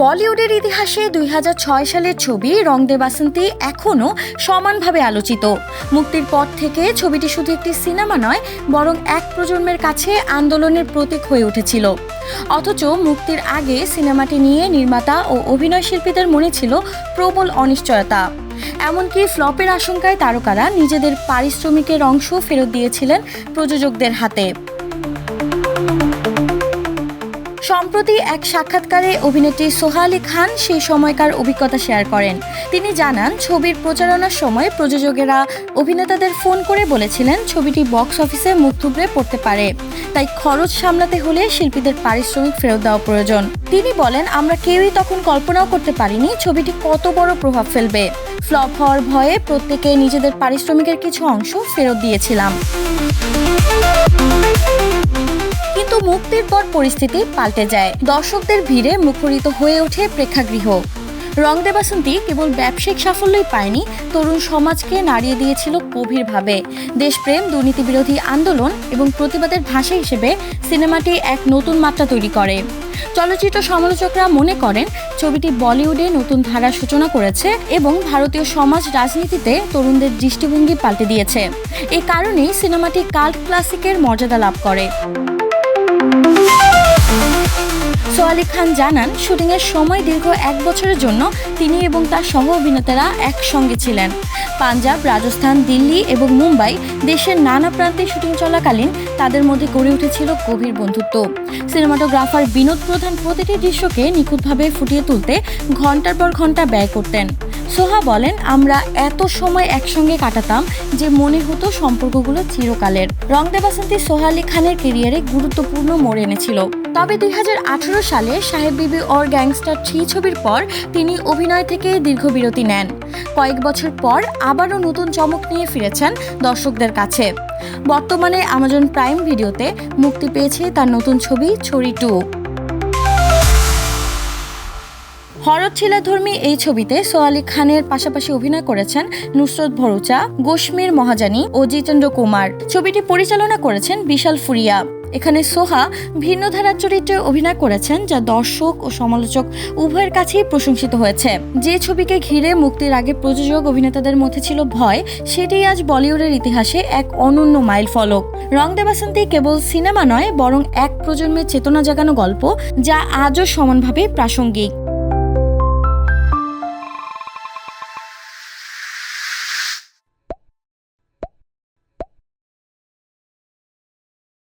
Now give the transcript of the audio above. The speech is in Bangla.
বলিউডের ইতিহাসে 2006 সালের ছবি রং দে বাসন্তী এখনও সমানভাবে আলোচিত। মুক্তির পর থেকে ছবিটি শুধু একটি সিনেমা নয়, বরং এক প্রজন্মের কাছে আন্দোলনের প্রতীক হয়ে উঠেছিল। অথচ মুক্তির আগে সিনেমাটি নিয়ে নির্মাতা ও অভিনয় শিল্পীদের মনে ছিল প্রবল অনিশ্চয়তা। এমনকি ফ্লপের আশঙ্কায় তারকারা নিজেদের পারিশ্রমিকের অংশ ফেরত দিয়েছিলেন প্রযোজকদের হাতে। সম্প্রতি এক সাক্ষাৎকারে অভিনেত্রী সোহা আলী খান সেই সময়কার অভিজ্ঞতা শেয়ার করেন। তিনি জানান, ছবির প্রচারণার সময় প্রযোজকেরা অভিনেতাদের ফোন করে বলেছিলেন ছবিটি বক্স অফিসে মুখ থুবড়ে পড়তে পারে, তাই খরচ সামলাতে হলে শিল্পীদের পারিশ্রমিক ফেরত দেওয়া প্রয়োজন। তিনি বলেন, আমরা কেউই তখন কল্পনাও করতে পারিনি ছবিটি কত বড় প্রভাব ফেলবে। ফ্লপ হওয়ার ভয়ে প্রত্যেকে নিজেদের পারিশ্রমিকের কিছু অংশ ফেরত দিয়েছিলাম। কিন্তু মুক্তির পর পরিস্থিতি পাল্টে যায়। দর্শকদের ভিড়ে মুখরিত হয়ে ওঠে প্রেক্ষাগৃহ। রং দে বাসন্তী কেবল ব্যবসায়িক সাফল্যই পায়নি, তরুণ সমাজকে নাড়িয়ে দিয়েছিল গভীরভাবে। দেশপ্রেম, দুর্নীতিবিরোধী আন্দোলন এবং প্রতিবাদের ভাষা হিসেবে সিনেমাটি এক নতুন মাত্রা তৈরি করে। চলচ্চিত্র সমালোচকরা মনে করেন ছবিটি বলিউডে নতুন ধারার সূচনা করেছে এবং ভারতীয় সমাজ রাজনীতিতে তরুণদের দৃষ্টিভঙ্গি পাল্টে দিয়েছে। এ কারণেই সিনেমাটি কাল্ট ক্লাসিকের মর্যাদা লাভ করে। সোহা আলী খান জানান, শুটিংয়ের সময় দীর্ঘ 1 বছরের জন্য তিনি এবং তার সহ অভিনেতারা একসঙ্গে ছিলেন। পাঞ্জাব, রাজস্থান, দিল্লি এবং মুম্বাই দেশের নানা প্রান্তে শুটিং চলাকালীন তাদের মধ্যে গড়ে উঠেছিল গভীর বন্ধুত্ব। সিনেমাটোগ্রাফার বিনোদ প্রধান প্রতিটি দৃশ্যকে নিখুঁতভাবে ফুটিয়ে তুলতে ঘন্টার পর ঘন্টা ব্যয় করতেন। সোহা বলেন, আমরা এত সময় একসঙ্গে কাটাতাম যে মনে হতো সম্পর্কগুলো চিরকালের। রং দে বাসন্তী সোহা আলী খানের ক্যারিয়ারে গুরুত্বপূর্ণ মোড় এনেছিল। তবে 2018 সালে সাহেব বিবি और গ্যাংস্টার 3 ছবির পর তিনি অভিনয় থেকে দীর্ঘ বিরতি নেন। কয়েক বছর পর আবারও নতুন চমক নিয়ে ফিরেছেন দর্শকদের কাছে। বর্তমানে অ্যামাজন প্রাইম ভিডিওতে মুক্তি পেয়েছে তার নতুন ছবি ছড়ি 2। হরর থ্রিলারধর্মী এই ছবিতে সোহা আলী খানের পাশাপাশি অভিনয় করেছেন নুসরত ভরুচা, গোশমীর মহাজানি ও জিতেন্দ্র কুমার। ছবিটি পরিচালনা করেছেন বিশাল ফুরিয়া। এখানে সোহা ভিন্ন ধারার চরিত্রে অভিনয় করেছেন, যা দর্শক ও সমালোচক উভয়ের কাছেই প্রশংসিত হয়েছে। যে ছবিকে ঘিরে মুক্তির আগে প্রযোজক অভিনেতাদের মধ্যে ছিল ভয়, সেটি আজ বলিউডের ইতিহাসে এক অনন্য মাইল ফলক। রং দে বাসন্তী কেবল সিনেমা নয়, বরং এক প্রজন্মের চেতনা জাগানো গল্প, যা আজও সমানভাবে প্রাসঙ্গিক।